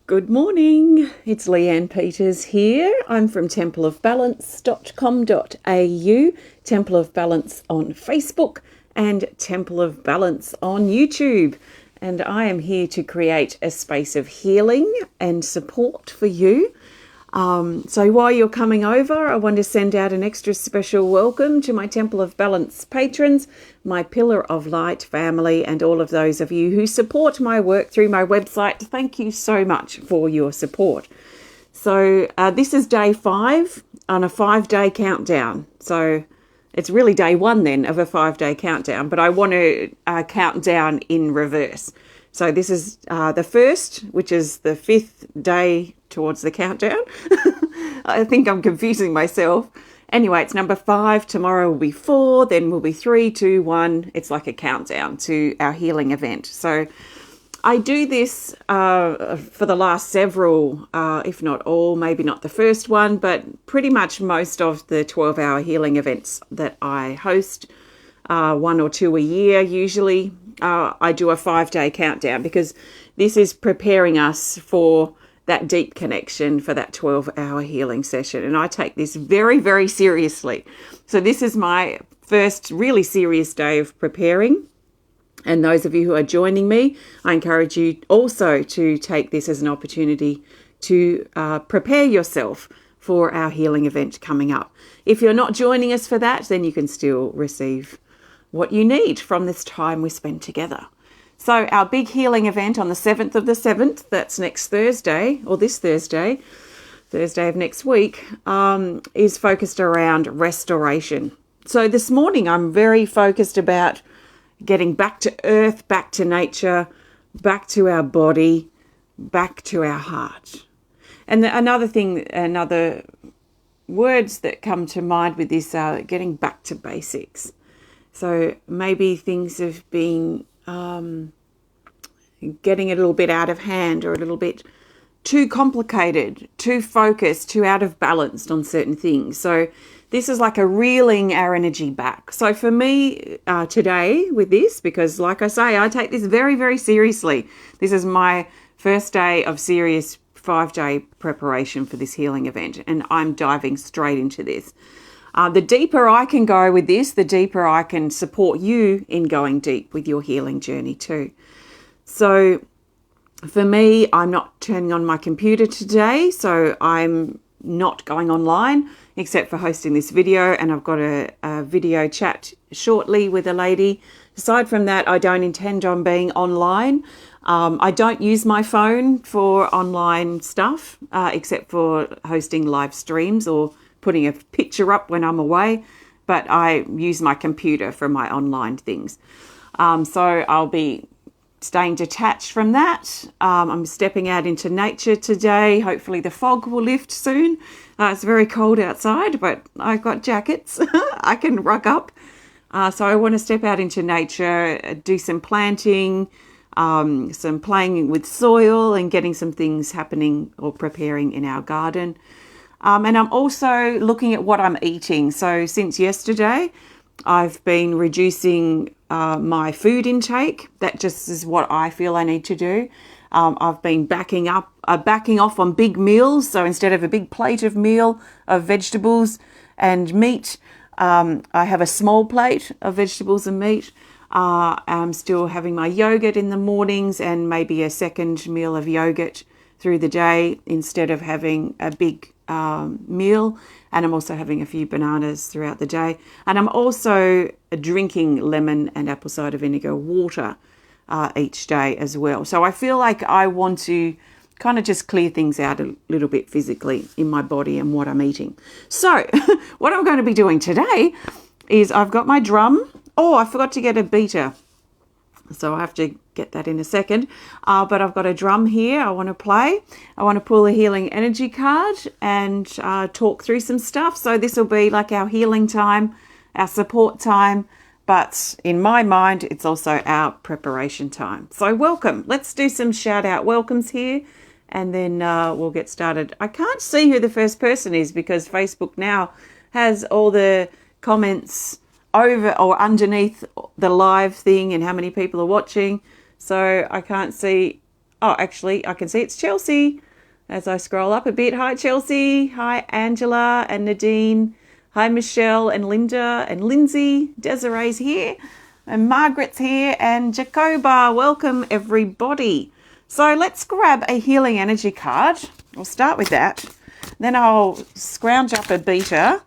Good morning, it's Leanne Peters here. I'm from templeofbalance.com.au, Temple of Balance on Facebook and Temple of Balance on YouTube. And I am here to create a space of healing and support for you. So while you're coming over, I want to send out an extra special welcome to my Temple of Balance patrons, my Pillar of Light family, and all of those of you who support my work through my website. Thank you so much for your support. So this is day 5 on a 5-day countdown. So it's really day 1 then of a 5-day countdown, but I want to count down in reverse. So this is the first, which is the 5th day towards the countdown. I think I'm confusing myself. Anyway, it's number 5. Tomorrow will be 4. Then will be 3, 2, 1. It's like a countdown to our healing event. So I do this for the last several, if not all, maybe not the first one, but pretty much most of the 12-hour healing events that I host, 1 or 2 a year usually. I do a 5-day countdown because this is preparing us for that deep connection for that 12-hour healing session. And I take this very, very seriously. So this is my first really serious day of preparing. And those of you who are joining me, I encourage you also to take this as an opportunity to prepare yourself for our healing event coming up. If you're not joining us for that, then you can still receive what you need from this time we spend together. So our big healing event on the 7th of the 7th, that's next Thursday, or this Thursday of next week, is focused around restoration. So this morning I'm very focused about getting back to earth, back to nature, back to our body, back to our heart. And another words that come to mind with this are getting back to basics. So maybe things have been getting a little bit out of hand or a little bit too complicated, too focused, too out of balance on certain things. So this is like a reeling our energy back. So for me today with this, because like I say, I take this very, very seriously. This is my first day of serious 5-day preparation for this healing event, and I'm diving straight into this. The deeper I can go with this, the deeper I can support you in going deep with your healing journey too. So for me, I'm not turning on my computer today, so I'm not going online except for hosting this video, and I've got a video chat shortly with a lady. Aside from that, I don't intend on being online. I don't use my phone for online stuff except for hosting live streams or putting a picture up when I'm away, but I use my computer for my online things. So I'll be staying detached from that. I'm stepping out into nature today. Hopefully the fog will lift soon. It's very cold outside, but I've got jackets. I can ruck up. So I want to step out into nature, do some planting, some playing with soil and getting some things happening or preparing in our garden. And I'm also looking at what I'm eating. So since yesterday, I've been reducing my food intake. That just is what I feel I need to do. I've been backing off on big meals. So instead of a big plate of meal of vegetables and meat, I have a small plate of vegetables and meat. I'm still having my yogurt in the mornings and maybe a second meal of yogurt through the day instead of having a big meal. And I'm also having a few bananas throughout the day. And I'm also drinking lemon and apple cider vinegar water each day as well. So I feel like I want to kind of just clear things out a little bit physically in my body and what I'm eating. So what I'm going to be doing today is I've got my drum. Oh, I forgot to get a beater. So I have to get that in a second. But I've got a drum here I want to play. I want to pull a healing energy card and talk through some stuff. So this will be like our healing time, our support time. But in my mind, it's also our preparation time. So welcome. Let's do some shout out welcomes here. And then we'll get started. I can't see who the first person is because Facebook now has all the comments over or underneath the live thing and how many people are watching. So I can't see. Oh, actually, I can see it's Chelsea as I scroll up a bit. Hi, Chelsea. Hi, Angela and Nadine. Hi, Michelle and Linda and Lindsay. Desiree's here. And Margaret's here. And Jacoba. Welcome, everybody. So let's grab a healing energy card. We'll start with that. Then I'll scrounge up a beater.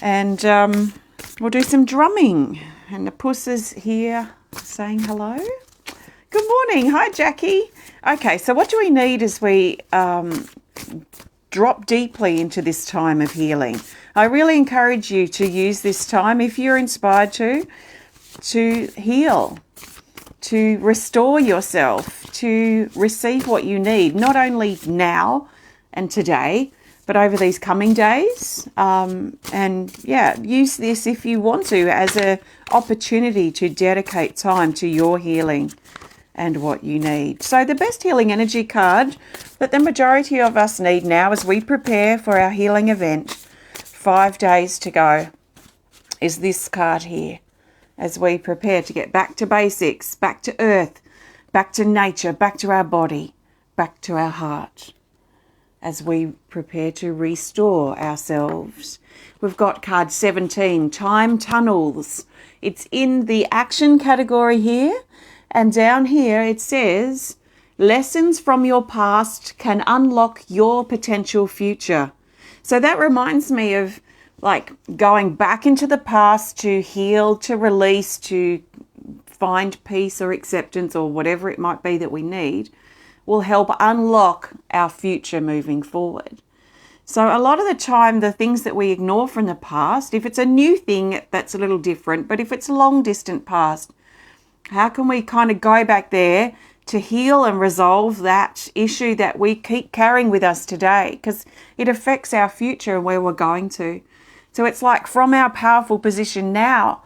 And we'll do some drumming. And the puss is here saying hello. Good morning. Hi, Jackie. Okay, so what do we need as we drop deeply into this time of healing? I really encourage you to use this time, if you're inspired to heal, to restore yourself, to receive what you need, not only now and today, but over these coming days. And yeah, use this if you want to as an opportunity to dedicate time to your healing and what you need. So the best healing energy card that the majority of us need now as we prepare for our healing event, 5 days to go, is this card here. As we prepare to get back to basics, back to earth, back to nature, back to our body, back to our heart. As we prepare to restore ourselves. We've got card 17, Time Tunnels. It's in the action category here. And down here it says, lessons from your past can unlock your potential future. So that reminds me of like going back into the past to heal, to release, to find peace or acceptance or whatever it might be that we need, will help unlock our future moving forward. So a lot of the time, the things that we ignore from the past, if it's a new thing, that's a little different. But if it's a long distant past, how can we kind of go back there to heal and resolve that issue that we keep carrying with us today? Because it affects our future and where we're going to. So it's like from our powerful position now,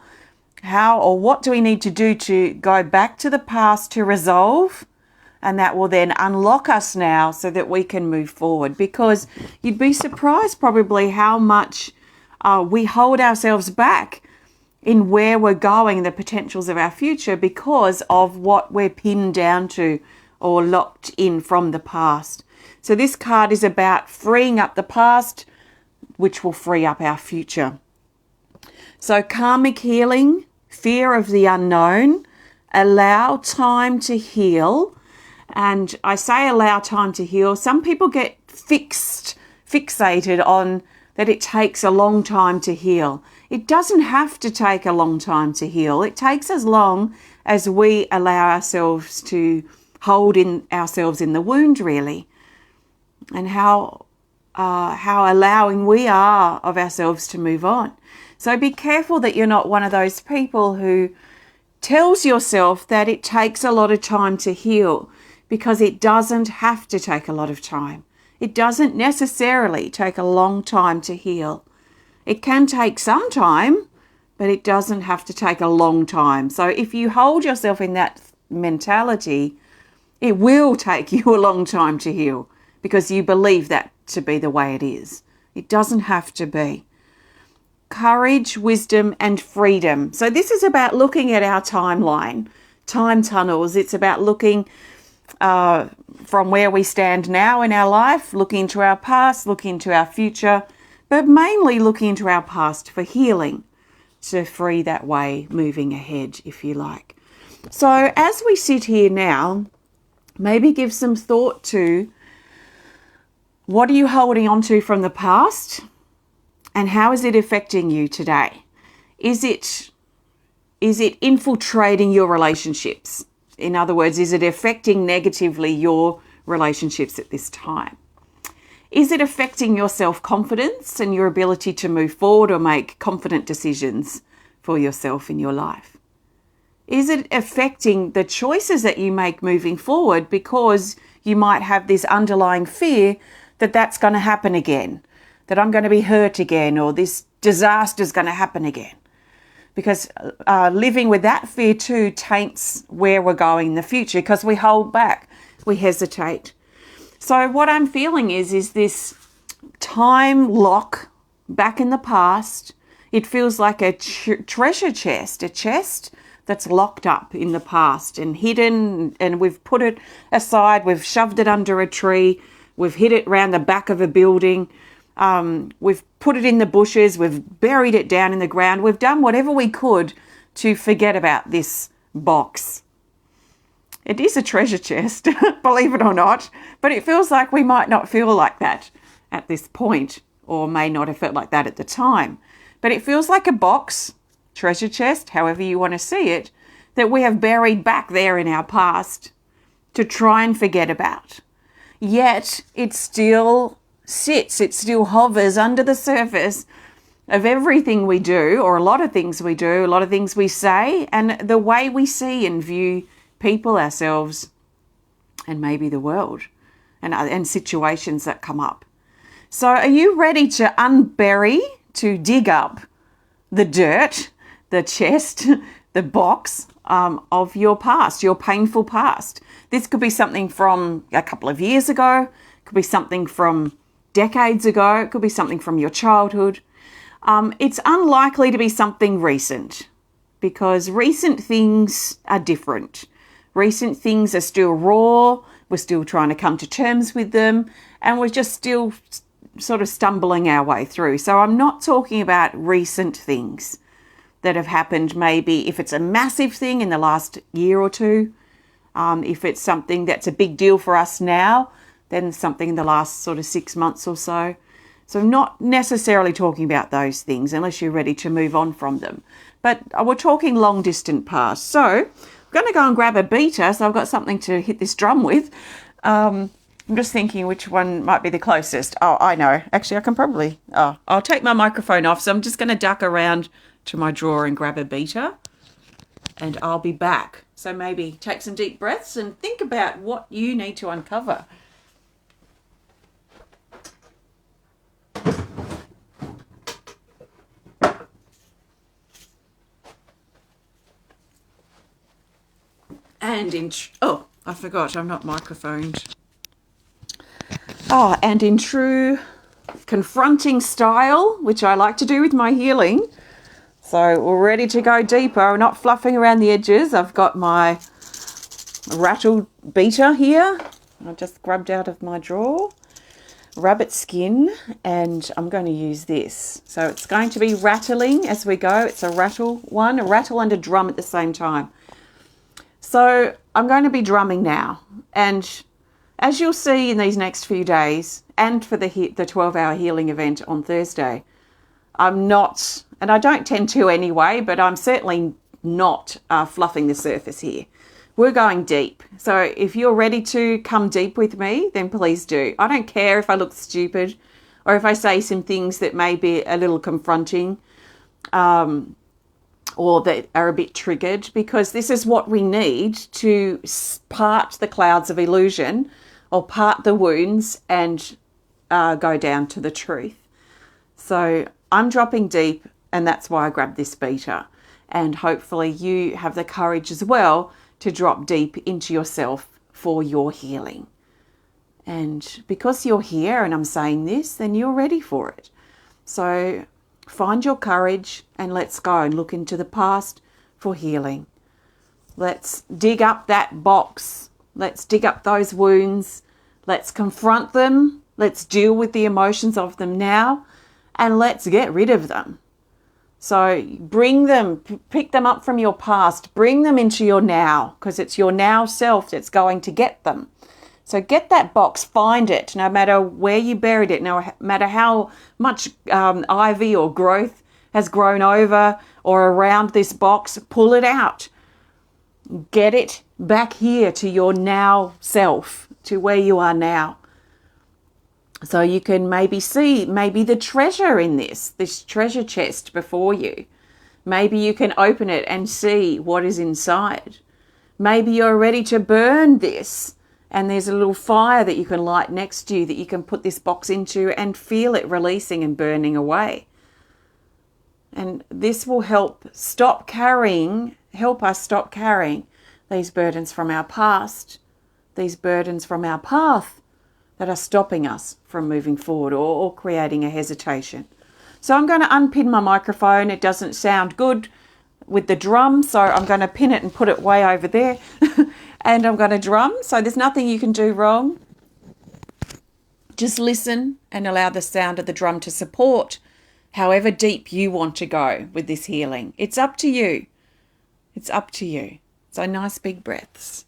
how or what do we need to do to go back to the past to resolve? And that will then unlock us now so that we can move forward. Because you'd be surprised probably how much we hold ourselves back in where we're going, the potentials of our future, because of what we're pinned down to or locked in from the past. So this card is about freeing up the past, which will free up our future. So karmic healing, fear of the unknown, allow time to heal. And I say allow time to heal. Some people get fixated on that it takes a long time to heal. It doesn't have to take a long time to heal. It takes as long as we allow ourselves to hold in ourselves in the wound, really. And how allowing we are of ourselves to move on. So be careful that you're not one of those people who tells yourself that it takes a lot of time to heal. Because it doesn't have to take a lot of time. It doesn't necessarily take a long time to heal. It can take some time, but it doesn't have to take a long time. So if you hold yourself in that mentality, it will take you a long time to heal because you believe that to be the way it is. It doesn't have to be. Courage, wisdom, and freedom. So this is about looking at our timeline, time tunnels. It's about looking from where we stand now in our life, looking into our past, looking into our future, but mainly looking into our past for healing, to free that way, moving ahead, if you like. So as we sit here now, maybe give some thought to what are you holding on to from the past and how is it affecting you today? Is it infiltrating your relationships? In other words, is it affecting negatively your relationships at this time? Is it affecting your self-confidence and your ability to move forward or make confident decisions for yourself in your life? Is it affecting the choices that you make moving forward because you might have this underlying fear that that's going to happen again, that I'm going to be hurt again, or this disaster is going to happen again? Because living with that fear too taints where we're going in the future because we hold back, we hesitate. So what I'm feeling is this time lock back in the past. It feels like a treasure chest, a chest that's locked up in the past and hidden, and we've put it aside, we've shoved it under a tree, we've hid it around the back of a building, we've put it in the bushes, we've buried it down in the ground, we've done whatever we could to forget about this box. It is a treasure chest, believe it or not, but it feels like we might not feel like that at this point, or may not have felt like that at the time. But it feels like a box, treasure chest, however you want to see it, that we have buried back there in our past to try and forget about. Yet it still sits, it still hovers under the surface of everything we do, or a lot of things we do, a lot of things we say, and the way we see and view people, ourselves, and maybe the world, and situations that come up. So are you ready to unbury, to dig up the dirt, the chest, the box of your past, your painful past? This could be something from a couple of years ago, it could be something from decades ago, it could be something from your childhood. It's unlikely to be something recent, because recent things are different. Recent things are still raw, we're still trying to come to terms with them, and we're just still sort of stumbling our way through. So I'm not talking about recent things that have happened, maybe if it's a massive thing in the last year or two, if it's something that's a big deal for us now, then something in the last sort of 6 months or so. So I'm not necessarily talking about those things unless you're ready to move on from them. But we're talking long distant past. So I'm going to go and grab a beater, so I've got something to hit this drum with. I'm just thinking which one might be the closest. Oh, I know. Actually, I can probably... I'll take my microphone off, so I'm just going to duck around to my drawer and grab a beater, and I'll be back. So maybe take some deep breaths and think about what you need to uncover. And I forgot, I'm not microphoned. And in true confronting style, which I like to do with my healing. So we're ready to go deeper. We're not fluffing around the edges. I've got my rattle beater here. I just grabbed out of my drawer. Rabbit skin, and I'm going to use this. So it's going to be rattling as we go. It's a rattle and a drum at the same time. So I'm going to be drumming now, and as you'll see in these next few days, and for the 12-hour healing event on Thursday, I'm not, and I don't tend to anyway, but I'm certainly not fluffing the surface here. We're going deep. So if you're ready to come deep with me, then please do. I don't care if I look stupid or if I say some things that may be a little confronting, or that are a bit triggered, because this is what we need to part the clouds of illusion, or part the wounds, and go down to the truth. So I'm dropping deep, and that's why I grabbed this beater. And hopefully you have the courage as well to drop deep into yourself for your healing. And because you're here and I'm saying this, then you're ready for it. So find your courage and let's go and look into the past for healing. Let's dig up that box. Let's dig up those wounds. Let's confront them. Let's deal with the emotions of them now, and let's get rid of them. So bring them, pick them up from your past, bring them into your now, because it's your now self that's going to get them. So get that box, find it, no matter where you buried it, no matter how much ivy or growth has grown over or around this box, pull it out. Get it back here to your now self, to where you are now. So you can maybe see the treasure in this treasure chest before you. Maybe you can open it and see what is inside. Maybe you're ready to burn this, and there's a little fire that you can light next to you that you can put this box into and feel it releasing and burning away. And this will help us stop carrying these burdens from our past, these burdens from our path that are stopping us from moving forward or creating a hesitation. So I'm going to unpin my microphone. It doesn't sound good with the drum. So I'm going to pin it and put it way over there and I'm going to drum. So there's nothing you can do wrong. Just listen and allow the sound of the drum to support however deep you want to go with this healing. It's up to you. It's up to you. So nice big breaths.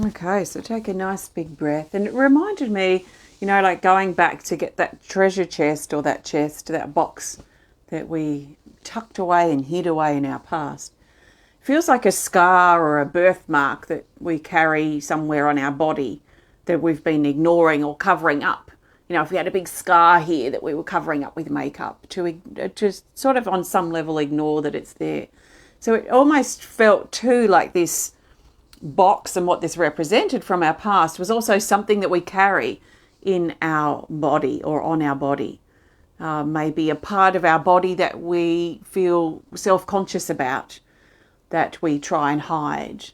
Okay, so take a nice big breath. And it reminded me, like going back to get that treasure chest or that chest, that box that we tucked away and hid away in our past. It feels like a scar or a birthmark that we carry somewhere on our body that we've been ignoring or covering up. If we had a big scar here that we were covering up with makeup to sort of on some level ignore that it's there. So it almost felt too like this box and what this represented from our past was also something that we carry in our body or on our body. Maybe a part of our body that we feel self-conscious about, that we try and hide.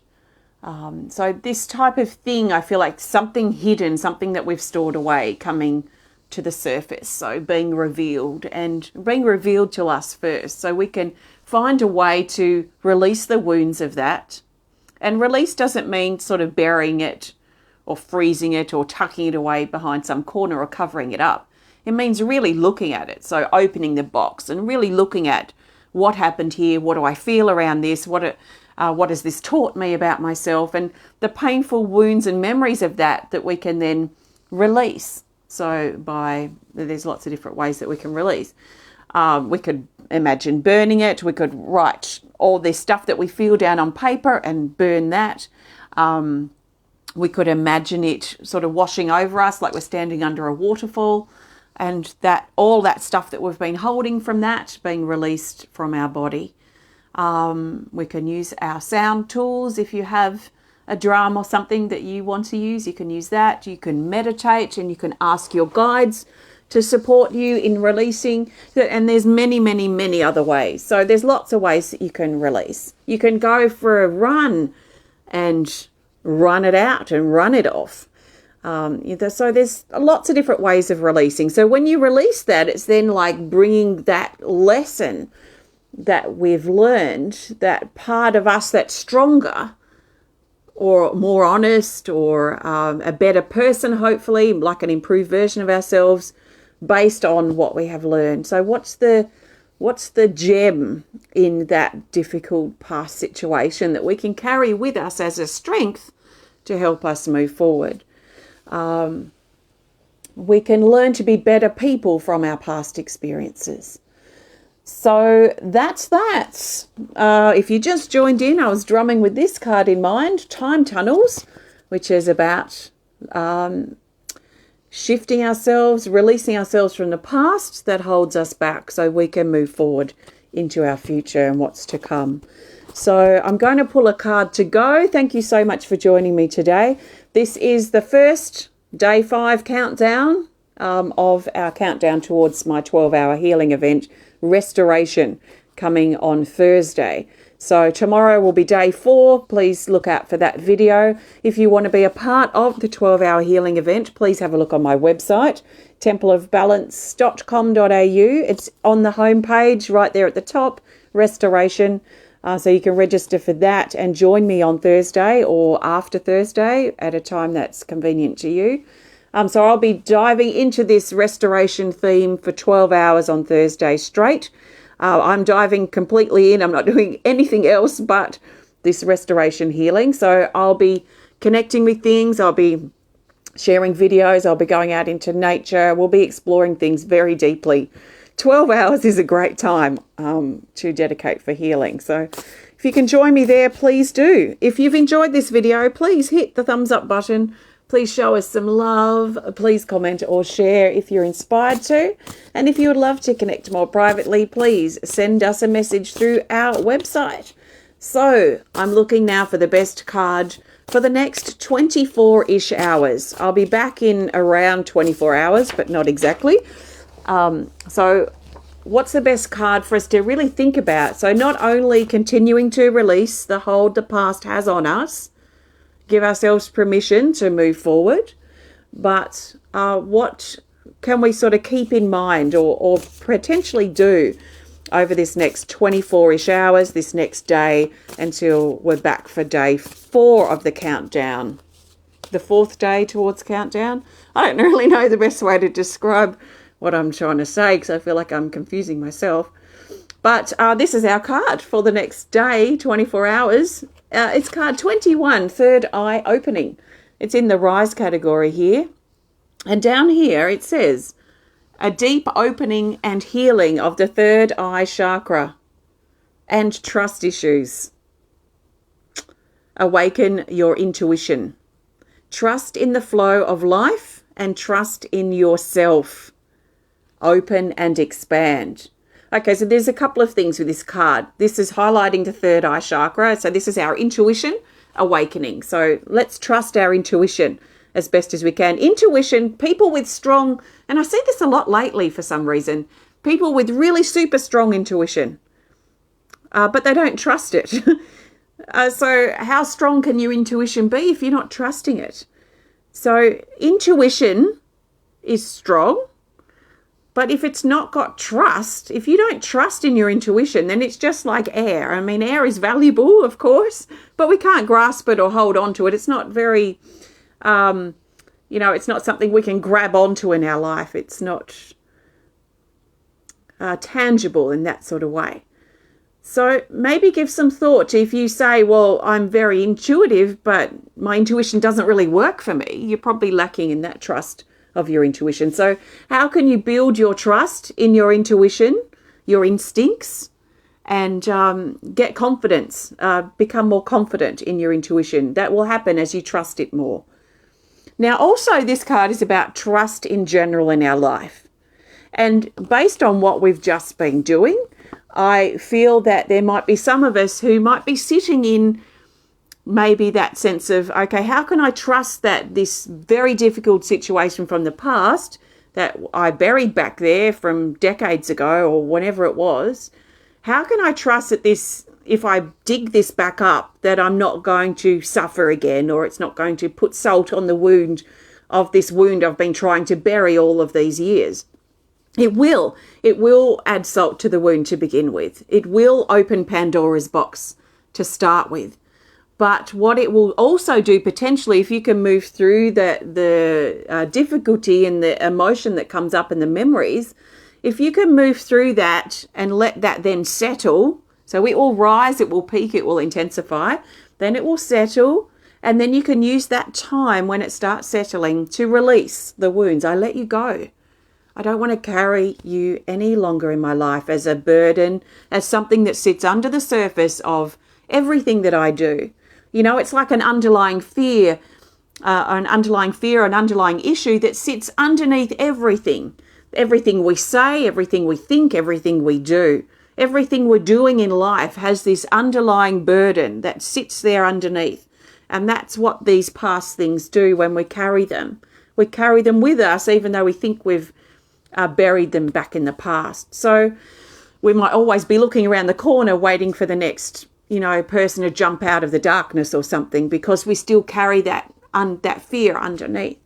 So this type of thing, I feel like something hidden, something that we've stored away coming to the surface. So being revealed to us first, so we can find a way to release the wounds of that. And release doesn't mean sort of burying it or freezing it or tucking it away behind some corner or covering it up. It means really looking at it. So opening the box and really looking at what happened here, what do I feel around this, what has this taught me about myself, and the painful wounds and memories of that we can then release. So there's lots of different ways that we can release. We could imagine burning it. We could write all this stuff that we feel down on paper and burn that. We could imagine it sort of washing over us like we're standing under a waterfall, and that all that stuff that we've been holding from that being released from our body. We can use our sound tools if you have a drum or something that you want to use, you can use that. You can meditate and you can ask your guides to support you in releasing. And there's many, many, many other ways. So there's lots of ways that you can release. You can go for a run and run it out and run it off. So there's lots of different ways of releasing. So when you release that, it's then like bringing that lesson that we've learned, that part of us that's stronger or more honest or a better person, hopefully, like an improved version of ourselves based on what we have learned. So what's the gem in that difficult past situation that we can carry with us as a strength to help us move forward? We can learn to be better people from our past experiences. So that's that. If you just joined in, I was drumming with this card in mind, Time Tunnels, which is about shifting ourselves, releasing ourselves from the past that holds us back so we can move forward into our future and what's to come. So I'm going to pull a card to go. Thank you so much for joining me today. This is the first day 5 countdown of our countdown towards my 12-hour healing event, Restoration, coming on Thursday. So tomorrow will be day 4. Please look out for that video. If you want to be a part of the 12-hour healing event, please have a look on my website, templeofbalance.com.au. It's on the homepage right there at the top, Restoration. So you can register for that and join me on Thursday or after Thursday at a time that's convenient to you. So I'll be diving into this restoration theme for 12 hours on Thursday straight. I'm diving completely in. I'm not doing anything else but this restoration healing. So I'll be connecting with things. I'll be sharing videos. I'll be going out into nature. We'll be exploring things very deeply. 12 hours is a great time to dedicate for healing. So if you can join me there, please do. If you've enjoyed this video, please hit the thumbs up button. Please show us some love. Please comment or share if you're inspired to. And if you would love to connect more privately, please send us a message through our website. So I'm looking now for the best card for the next 24-ish hours. I'll be back in around 24 hours, but not exactly. So what's the best card for us to really think about? So not only continuing to release the hold the past has on us, give ourselves permission to move forward, but what can we sort of keep in mind or potentially do over this next 24-ish hours, this next day, until we're back for day 4 of the countdown, the 4th day towards countdown? I don't really know the best way to describe what I'm trying to say because I feel like I'm confusing myself. But this is our card for the next day, 24 hours. It's card 21, Third Eye Opening. It's in the Rise category here. And down here it says, a deep opening and healing of the third eye chakra and trust issues. Awaken your intuition. Trust in the flow of life and trust in yourself. Open and expand. Okay, so there's a couple of things with this card. This is highlighting the third eye chakra. So this is our intuition awakening. So let's trust our intuition as best as we can. Intuition, people with strong, and I see this a lot lately for some reason, people with really super strong intuition, but they don't trust it. So how strong can your intuition be if you're not trusting it? So intuition is strong. But if it's not got trust, if you don't trust in your intuition, then it's just like air. I mean, air is valuable, of course, but we can't grasp it or hold on to it. It's not very, it's not something we can grab onto in our life. It's not tangible in that sort of way. So maybe give some thought to if you say, well, I'm very intuitive, but my intuition doesn't really work for me. You're probably lacking in that trust of your intuition. So how can you build your trust in your intuition, your instincts, and get confidence, become more confident in your intuition? That will happen as you trust it more. Now, also, this card is about trust in general in our life. And based on what we've just been doing, I feel that there might be some of us who might be sitting in maybe that sense of, okay, how can I trust that this very difficult situation from the past that I buried back there from decades ago or whenever it was, how can I trust that this, if I dig this back up, that I'm not going to suffer again, or it's not going to put salt on the wound of this wound I've been trying to bury all of these years? It will add salt to the wound to begin with. It will open Pandora's box to start with. But what it will also do potentially, if you can move through the difficulty and the emotion that comes up in the memories, if you can move through that and let that then settle, so it will rise, it will peak, it will intensify, then it will settle, and then you can use that time when it starts settling to release the wounds. I let you go. I don't want to carry you any longer in my life as a burden, as something that sits under the surface of everything that I do. You know, it's like an underlying fear, an underlying issue that sits underneath everything. Everything we say, everything we think, everything we do. Everything we're doing in life has this underlying burden that sits there underneath. And that's what these past things do when we carry them. We carry them with us even though we think we've buried them back in the past. So we might always be looking around the corner waiting for the next, person to jump out of the darkness or something, because we still carry that fear underneath.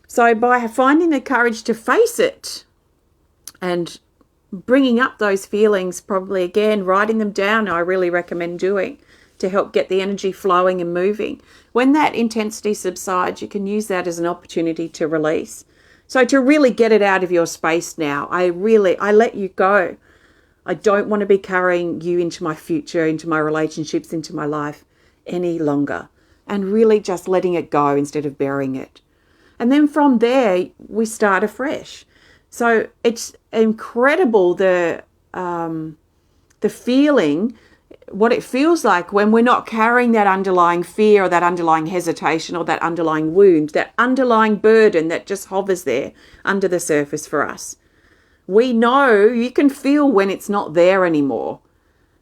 So by finding the courage to face it and bringing up those feelings, probably again, writing them down, I really recommend doing to help get the energy flowing and moving. When that intensity subsides, you can use that as an opportunity to release. So to really get it out of your space now, I let you go. I don't want to be carrying you into my future, into my relationships, into my life any longer. And really just letting it go instead of burying it. And then from there, we start afresh. So it's incredible the feeling, what it feels like when we're not carrying that underlying fear or that underlying hesitation or that underlying wound, that underlying burden that just hovers there under the surface for us. We know, you can feel when it's not there anymore.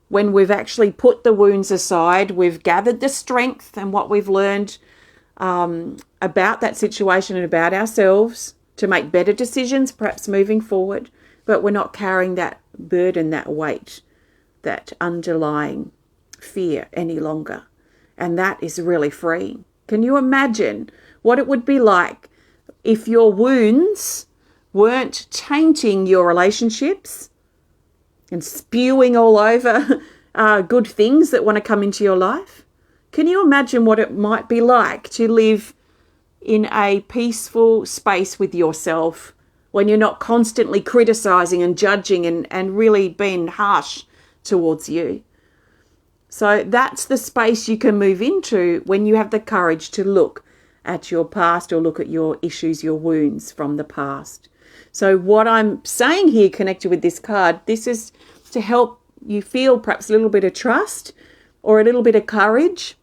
When we've actually put the wounds aside, we've gathered the strength and what we've learned about that situation and about ourselves to make better decisions, perhaps moving forward, but we're not carrying that burden, that weight, that underlying fear any longer. And that is really freeing. Can you imagine what it would be like if your wounds weren't tainting your relationships and spewing all over good things that want to come into your life? Can you imagine what it might be like to live in a peaceful space with yourself when you're not constantly criticizing and judging and really being harsh towards you? So that's the space you can move into when you have the courage to look at your past or look at your issues, your wounds from the past. So what I'm saying here, connected with this card, this is to help you feel perhaps a little bit of trust or a little bit of courage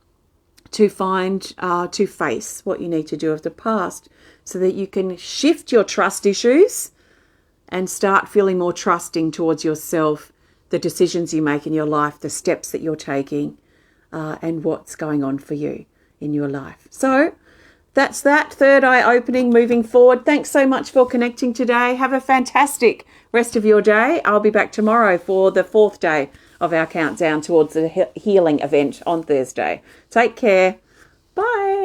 to to face what you need to do of the past so that you can shift your trust issues and start feeling more trusting towards yourself, the decisions you make in your life, the steps that you're taking, and what's going on for you in your life. So that's that third eye opening moving forward. Thanks so much for connecting today. Have a fantastic rest of your day. I'll be back tomorrow for the fourth day of our countdown towards the healing event on Thursday. Take care. Bye.